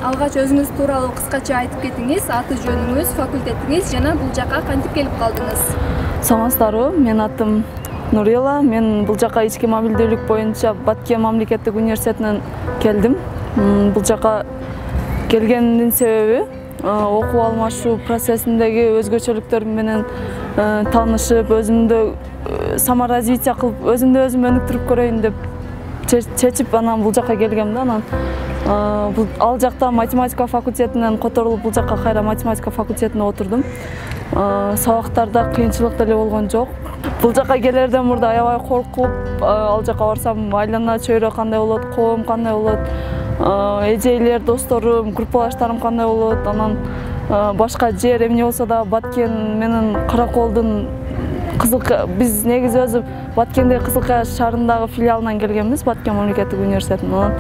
Алгач өзүңүз тууралуу кыскача айтып кетиңиз, аты жөнүңүз, факультетиңиз жана бул жака кантип келип калдыңыз? Саламатсыздарбы, менин атым Нурила. Мен бул жака ички мобилдүүлүк боюнча Баткен мамлекеттик университетинен келдим. Бул жака келгендин себеби окуу алмашуу процессиндеги өзгөчөлүктөр менен таанышып, өзүмдү саморазвитие кылып, өзүмдү өзүм өнүктүрүп көрөйүн деп чечип, анан бул жака келгем да. Анан ал жакта математика факультетинен которулуп, бул жака кайра математика факультетине отурдум. Сабактарда кыйынчылык деле болгон жок. Бул жака келерден мурда аябай коркуп, ал жака барсам айлана чөйрө кандай болот, коом кандай болот, эжейлер, досторум, группалаштарым кандай болот, анан башка жер эмне болсо да Баткен менен Караколдун биз негизи өзү Баткендеги Кызылкая шаарындагы филиалынан келгенбиз, Баткен мамлекеттик университетинен.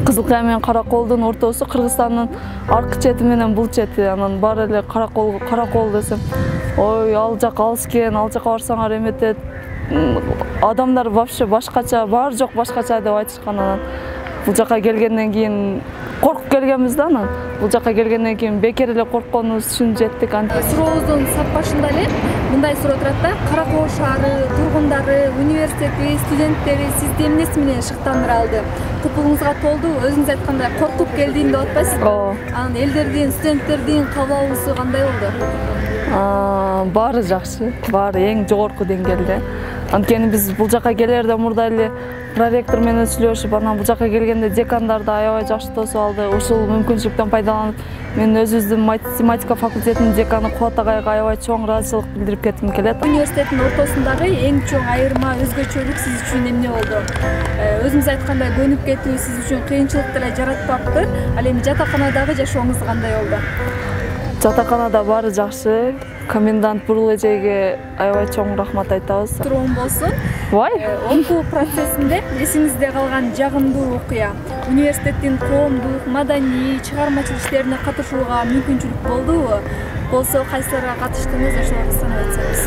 Кызылкая менен Караколдун ортосу, Кыргызстандын аркы чети менен бул чети, анан баары эле Каракол десем, ой, ал жак алыс экен, ал жака барсаңар эметет, адамдар вообще башкача, баары жок башкача деп айтышкан. Анан бул жака келгенден кийин коркуп келгенбиз да, анан бул жака келгенден кийин бекер эле коркконубуз үчүн жеттик. Сурообуздун сап башында эле мындай суроо турат да: Каракол шаары тургундары, университети, студенттери сизди эмнеси менен шыктандыра алды? Купуңузга толду, өзүңүз айткандай коркуп келдим деп атпайсызбы? Анан элдердин, студенттердин кабыл алуусу кандай болду? Баары жакшы, баары эң жогорку деңгээлде. Анткени биз бул жака келерден мурда эле проректор менен сүйлөшүп, анан бул жака келгенде декандар да аябай жакшы тосуп алды. Ушул мүмкүнчүлүктөн пайдаланып, мен өзүбүздүн математика факультетинин деканы Кубат агайга аябай чоң ыраазычылык билдирип кетким келет. Университеттин ортосундагы эң чоң айырма, өзгөчөлүк сиз үчүн эмне болду? Өзүңүз айткандай көнүп кетүү сиз үчүн кыйынчылык деле жаратпаптыр. Ал эми жатаканадагы жашооңуз кандай болду? Жатаканада баары жакшы. Комендант Бурул эжеге аябай чоң рахмат айтабыз. Туруң болсун. Окуу процессинде эсиңизде калган жагымдуу окуя, университеттин коомдук, маданий, чыгармачылык иштерине катышууга мүмкүнчүлүк болдубу? Болсо кайсыларга катыштыңыз, ошолорду санап айтсаңыз.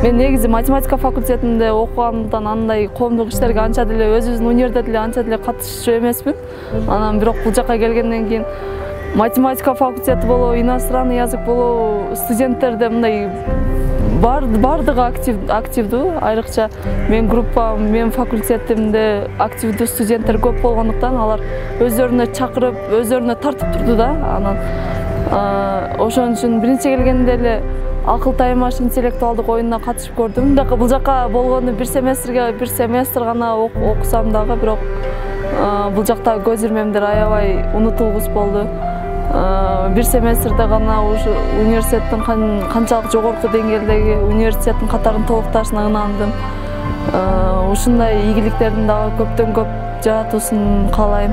Мен негизи математика факультетинде окуганымдан андай коомдук иштерге анча деле өзүбүздүн универде деле анча деле катышчу эмесмин. Анан бирок бул жака келгенден кийин математика факультети болобу, иностранный язык болобу, студенттерде мындай баардыгы активдүү. Айрыкча мен группам, мен факультетимде активдүү студенттер көп болгондуктан алар өздөрүнө чакырып, өздөрүнө тартып турду да. Анан ошон үчүн биринчи келгенде эле акыл таймаш интеллектуалдык оюнуна катышып көрдүм. Бул жака болгону бир семестр гана окусам дагы, бирок бул жакта көз ирмемдер аябай унутулгус болду. Бир семестрде гана ушу университеттин канчалык жогорку деңгээлдеги университеттин катарын толукташына ынандым. Ушундай ийгиликтердин дагы көптөн көп жаратуусун каалайм.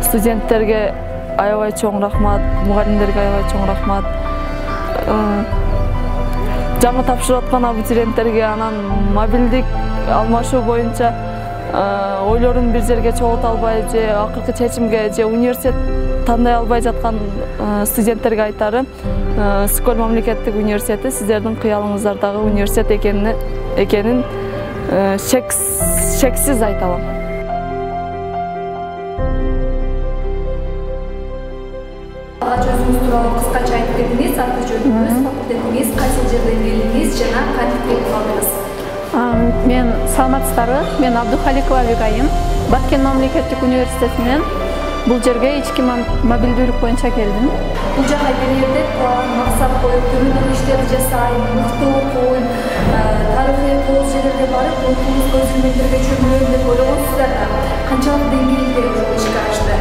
Студенттерге аябай чоң рахмат, мугалимдерге аябай чоң рахмат. Жаңы тапшырып аткан абитуриенттерге, анан мобилдик алмашуу боюнча ойлорун бир жерге чогулта албай же акыркы чечимге же университет тандай албай жаткан студенттерге айтарым: Сколь мамлекеттик университети сиздердин кыялыңыздардагы университет экенин шексиз айта алам. Алгач өзүңүз тууралуу кыскача айтып кетиңиз, аты жөнүңүз, факультетиңиз, кайсы жерден келдиңиз жана кантип келип калдыңыз? Мен саламатсыздарбы, мен Абдухаликова Бегайым, Баткен мамлекеттик университетинен бул жерге ички мобилдүүлүк боюнча келдим. Бул жака келгенде план, максат коюп, күнүмдүк иштерди жасайм, мыкты окуйм, тарыхый кооз жерлерге барып, окууңуз көз ирмемдерге чөмүлөйм деп ойлогонсуздар да. Канчалык деңгээлде ушул ишке ашты?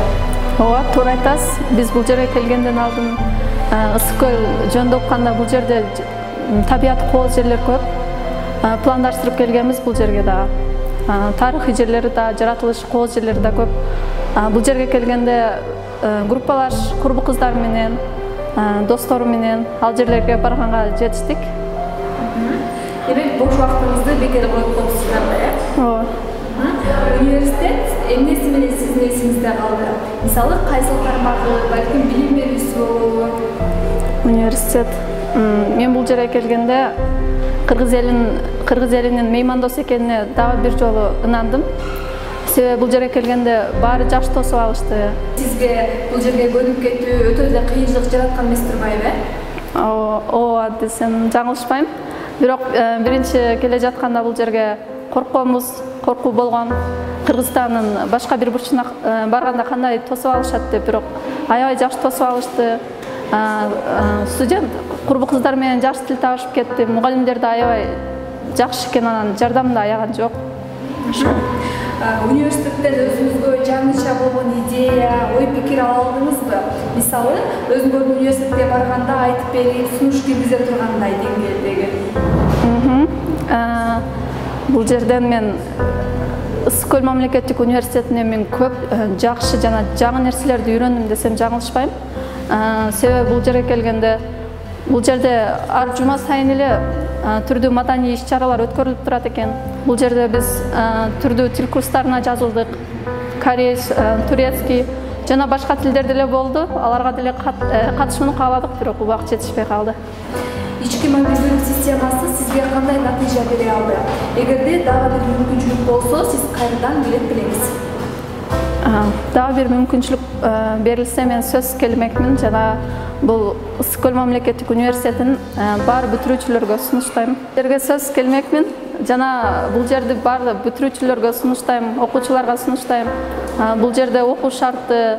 Ооба, туура айтасыз. Биз бул жерге келгенден алдын ысык көл жөнүндө окуганда бул жерде табият кооз жерлер көп. Пландаштырып келгенбиз бул жерге да. Тарыхый жерлери да, жаратылыш кооз жерлери да көп. Бул жерге келгенде группалаш курбу кыздар менен, досторум менен ал жерлерге барганга жетиштик. Демек, бош убактыңызды бекер коюп коюпсуздар да, э? Ооба. Университет эмнеси менен сиздин эсиңизде калды? Мисалы, кайсы тармагы, балким билим берүүсү болобу? Университет. Мен бул жерге келгенде кыргыз элинин меймандос экенине дагы бир жолу ынандым. Себеби бул жерге келгенде баары жакшы тосуп алышты. Сизге бул жерге көнүп кетүү өтө эле кыйынчылык жараткан эмес турбайбы? Ооба десем жаңылышпайм. Бирок биринчи келе жатканда бул жерге коркуу болгон. Кыргызстандын башка бир бурчуна барганда кандай тосуп алышат деп, бирок аябай жакшы тосуп алышты. Студент курбу кыздар менен жакшы тил табышып кетти. Мугалимдер да аябай жакшы экен, анан жардам да аяган жок. Университеттен өзүңүзгө жаңыча болгон идея, ой пикир ала алдыңызбы? Мисалы, өзүңөр университетке барганда айтып берип, сунуш киргизе тургандай деңгээлдеги. Бул жерден мен Ысык-Көл мамлекеттик университетинен мен көп жакшы жана жаңы нерселерди үйрөндүм десем жаңылышпайм. Себеби бул жерге келгенде, бул жерде ар жума сайын эле түрдүү маданий иш-чаралар өткөрүлүп турат экен. Бул жерде биз түрдүү тил курстарына жазылдык. Корейс, турецкий жана башка тилдер деле болду. Аларга деле катышууну кааладык, бирок убак жетишпей калды. Ички мобилдүүлүк системасы сизге кандай натыйжа бере алды? Эгерде дагы бир мүмкүнчүлүк болсо, сиз кайрадан билет белеңиз. Дагы бир мүмкүнчүлүк берилсе, мен сөз келмекмин жана бул Ысык-Көл мамлекеттик университетин бар бүтүрүүчүлөргө сунуштайм. Жерге сөз келмекмин жана бул жерди бар бүтүрүүчүлөргө сунуштайм, окуучуларга сунуштайм. Бул жерде окуу шарты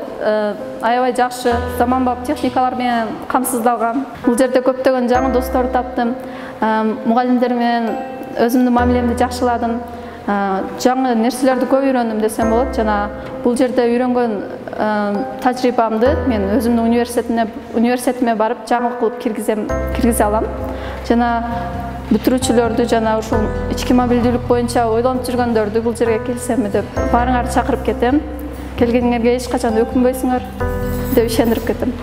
аябай жакшы, заманбап техникалар менен камсыздалган. Бул жерде көптөгөн жаңы достор таптым. Мугалимдер менен өзүмдүн мамилемди жакшыладым. Жаңы нерселерди көп үйрөндүм десем болот. Жана бул жерде үйрөнгөн тажрыйбамды мен өзүмдүн университетиме барып жаңы кылып киргизе алам. Жана бүтүрүүчүлөрдү жана ушул ички мобилдүүлүк боюнча ойлонуп жүргөндөрдү бул жерге келсемби деп баарыңарды чакырып кетем. Келгениңерге эч качан өкүнбөйсүңөр деп ишендирип кетем.